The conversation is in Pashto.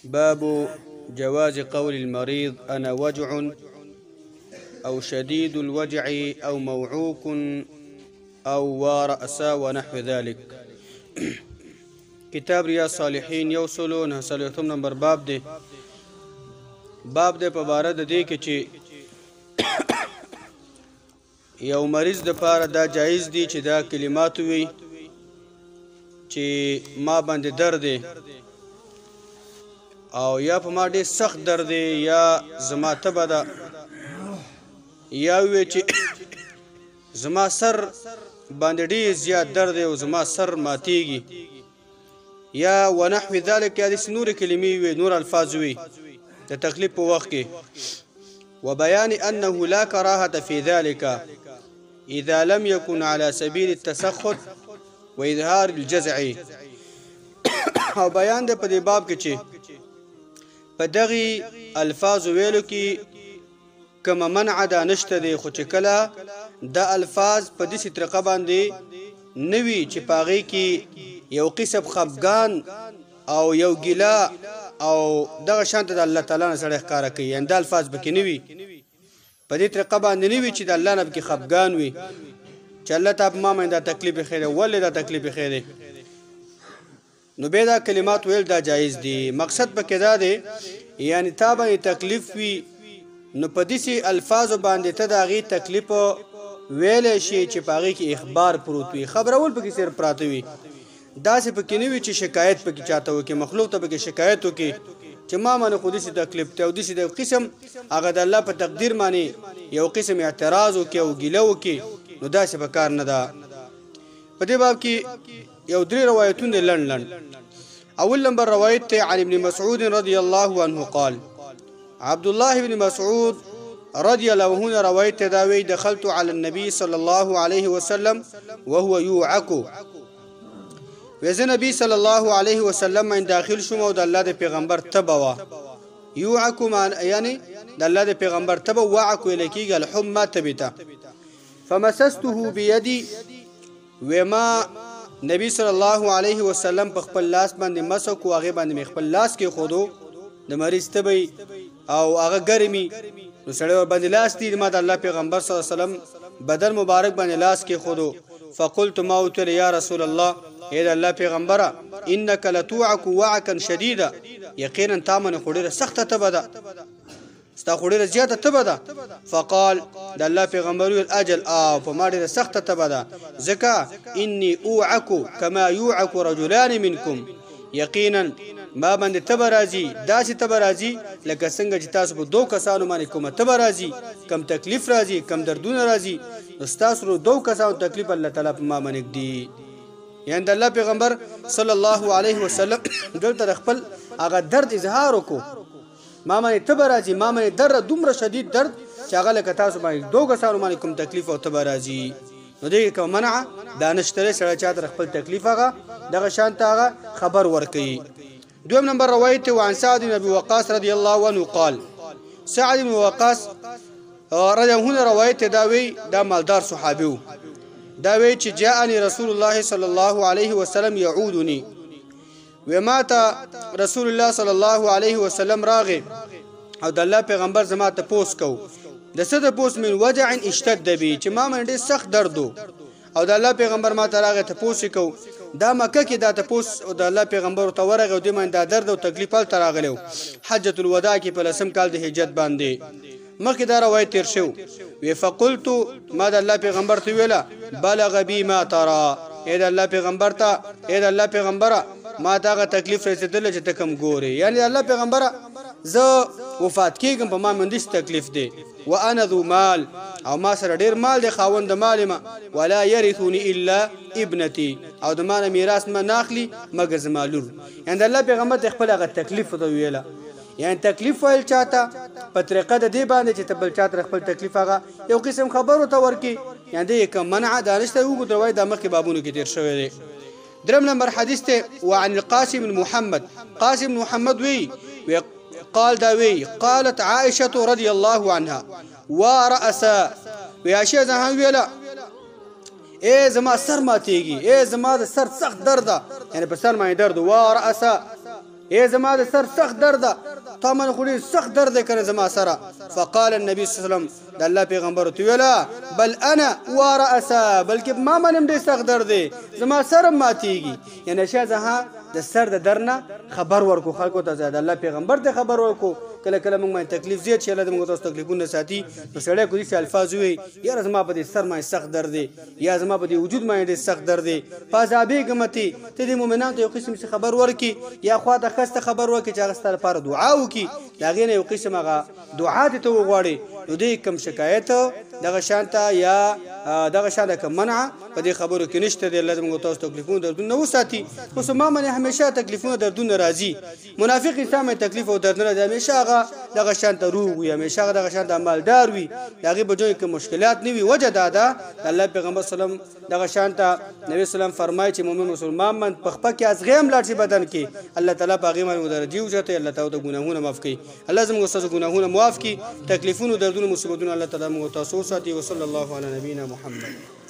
باب جواز قول المريض أنا وجع أو شديد الوجع أو موعوك أو ورأسا ونحو ذلك. کتاب ریاض صالحین یو سلو نه څلوېښتم نمبر باب دی په باره د دې کې چې یو مریض دپاره دا جایز دی چې دا کلمات وي چې ما باندې درد دی او یا په ما ډېر سخت درد دی یا زما تبه ده یا وی چې زما سر باندې ډېر زیات درد دی او زما سر ماتیږي یا ونحو ذلك یا داسې نورې کلمې وي نور الفاظ وي د تکلیف په وخت کې وبيان أنه لا كراهة في ذلك إذا لم يكن على سبيل التسخط وإظهار الجزع او بیان دی په دې باب کې چې په دغې الفاظ ویلو کې کومه منع ده نشته دی خو چې کله دا الفاظ په داسې طریقه باندې نه وي چې په هغې کې یو قسم خفګان او یو ګیله او دغه شانته د الله تعالی نه سړی ښکاره کوي یعنې دا الفاظ پکې نه وي په دې طریقه باندې نه وي چې د الله نه پکې خفګان وي چې الله تا په ما باندې دا تکلیف ایښی دی ولې دا تکلیف ایښی دی نو بیا دا کلمات ویل دا جایز دي مقصد پکې دا دی یعنې تا باندې تکلیف وي نو په داسې الفاظو باندې ته د هغې تکلیف ویلی شي چې په هغې کې اخبار پروت وي خبرول پکې صرف پراته وي داسې پکې نه وي چې شکایت پکې چاته وکړي مخلوق ته پکې شکایت وکړي چې ما باندې خو داسې تکلیف دی او داسې د قسم هغه د الله په تقدیر باندې یو قسم اعتراض وکړي او ګیله وکړي نو داسې په کار نه ده په دې باب کې یو درې روایتونه لنډ اول نمبر روایت ته عن ابن مسعود رضی الله عنه قال عبد الله بن مسعود رضی الله عنه روایت ته دا وی دخلت على النبي صلى الله عليه وسلم وهو يوعك وزه نبی صلی الله علیه وسلم من داخل شوم او د الله د پیغمبر تبه وا یوعک یعنی د الله د پیغمبر تبه وعک لکیږي الحمى تبته فمسسته بيدي وما نبی صلی الله علیه وسلم په خپل لاس باندې مسک او هغه باندې خپل لاس کې خودو د مریض تبه او هغه ګرمي نو سړی باندې لاس دی ما د الله پیغمبر صلی الله علیه وسلم بدن مبارک باندې لاس کې خودو فقلت ما اوتر یا رسول الله اے الله پیغمبره انك لتوعك وعكا شديدا یقینا تامن خوري سخت تبه ده ستا خوري زیاته تبه ده فقال د الله پیغمبر الاجل په ما ډیره سخت تبه ده ځکه اني اوعك كما يوعك رجلان منكم یقینا ما باندې تبه راځي داسې تبه راځي لکه څنګه چې تاسو په دوه کسانو باندې کومه تبه راځي کم تکلیف راځي کم دردونه راځي تاسو دوه کسانو تکلیف الله تعالی په ما باندې دی یعنی د الله پیغمبر صلی الله علیه وسلم دلته خپل هغه درد اظهار وکړو ما باندې تبه راځي ما باندې درد دومره شدید درد چې هغه لکه تاسو باندې دوه کسانو باندې کوم تکلیف او تبه راځي نو دې کوم منع دا نشته سره چې خپل تکلیف هغه دغه شانته هغه خبر ورکړي دویم نمبر روایت عن سعد بن ابي وقاص رضی الله عنه قال سعد بن وقاص رضی الله عنه روایت دا مالدار صحابي دا وی چې جاءني رسول الله صلی الله علیه وسلم يعودني ومات رسول الله صلی الله علیه وسلم راغی او د الله پیغمبر زما ته پوس کو د څه د پوس من وجع اشتد بي چې ما باندې سخت درد او د الله پیغمبر ما ته راغی ته پوس کو دا مکه کې دا ته پوس او د الله پیغمبر ته ورغه او د من دا درد او تکلیف ال تراغلو حجۃ الوداع کې په لسم کال د هجرت باندې مخکې دا روایت تیر شو وی فقلت ما د الله پیغمبر ته ویلا بلغ بي ما ترى اې د الله پیغمبر ته اې د الله پیغمبره ما داغه تکلیف رسیدل چې ته کم ګوري یعنی الله پیغمبره زه وفات کېږم په ما باندې تکلیف دی وانا ذو مال او ما سره ډیر مال دی خاوند مال ما ولا يرثني الا ابنتي او د ما میراث ما ناخلی مګر زما لور یعنی الله پیغمبر ته خپل هغه تکلیف ته ویلا یعنی تکلیف ویل چاته په طریقه د دې باندې چې تبل چاته خپل تکلیف هغه یو قسم خبرو ته ورکی یعنی کوم منع دانشته وګ دروي د مخکې بابونو کې تیر شوی دی درم نمبر حدیث ته وعن القاسم بن محمد قاسم بن محمد وی قال داوي قالت عائشة رضي الله عنها ورأسا وعائشة زهان ویلا اے زما سر ماتیږي اے زما د سر سخت درد یعنی په سر باندې درد ورأسا اے زما د سر سخت درد تا من خو ډېر سخت درد دی کنه زما سره فقال النبي صلی الله علیه وسلم د الله پیغمبر ورته ویله بل انا ورأسا بلکې ما من هم ډېر سخت درد دی زما سر هم ماتېږي یعنې شاه د سر د در نه خبر ورکو خلکو ته د الله پیغمبر ته خبر ورکو کله کله موږ باندې تکلیف زیات شي الله دې موږ تاسو تکلیفونه ساتي نو سړی کو داسې الفاظ ووایي یاره زما په دې سر باندې سخت درد دی یا زما په دې وجود باندې ډېر سخت درد دی په عذابېږم ته دې مؤمنانو ته یو قسم خبر ورکړي یا خوا ته ښځ ته خبر ورکړي چې هغه ستا لپاره دعا وکړي د هغې نه یو قسم هغه دعا دې ته وغواړي نو دې کوم شکایت دغه شان ته یا دغه شان د کوم منع په دې خبرو کې نشته دی الله دې موږ تاسو تکلیفونه دردونه وساتي خو ما باندې همیشه تکلیفونه دردونه راځي منافق انسان باندې تکلیف او درد نه راځي همیشه هغه دغه شان ته روغ وي همیشه هغه دغه شان ته مالدار وي د هغې په ژوند کې مشکلات نه وي وجه دا ده د الله پیغمبر سلم دغه شان ته نبي سلم فرمایي چې مؤمن مسلمان من په خپه کې ازغې هم لاړ شي بدن کې الله تعالی په هغې باندې درجې اوچتوي الله تعالی د ګناهونه معاف کوي الله زموږ ستاسو ګناهونه معاف کړي تکلیفونه دردونه مصیبتونه الله تعالی موږ تاسو وساتي وصلی الله علی نبینا محمد